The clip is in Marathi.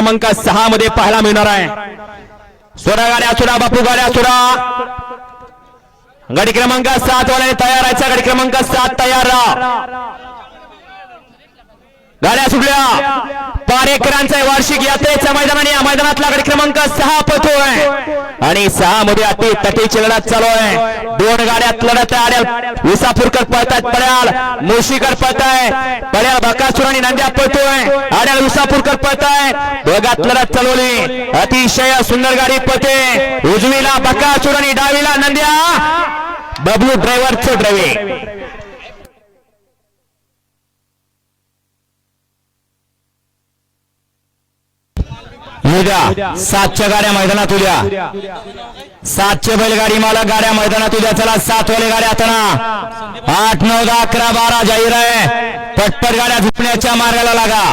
क्रमांक 6 मध्ये पाहायला मिळणार आहे। सोडा गाड्या सोडा बापू गाड्या सोडा। गाडी क्रमांक 7 वाले तयार आहे। गाडी क्रमांक 7 तयार राहा। गाड्या सुटल्या। पारेकरांचा वार्षिक यात्रेच्या मैदानाने या मैदानातला गाडी क्रमांक 6 पळतोय आणि 6 मध्ये अति तटीची लढत चालू आहे। दोन गाड्यात लढत आहे। विसापूरकर पळतायत, पड्याल मुळशीकर पळताय, पड्याल बकासूर आणि नंद्या पळतोय, आड्याल विसापूरकर पळताय। दोघात लढत चालवली, अतिशय सुंदर गाडी पळते। उजवीला बकासूर आणि डावीला नंद्या। बबलू ड्रायव्हरचं ड्रायव्हिंग। उद्या 7च्या गाड्या मैदानात, उद्या 7चे बैलगाडी मालक गाड्या मैदानात उद्या। चला 7 वाले गाड्या आता 8 9 10 11 12 जाहीर आहे। पटपट गाड्या झुकण्याच्या मार्गाला लागा।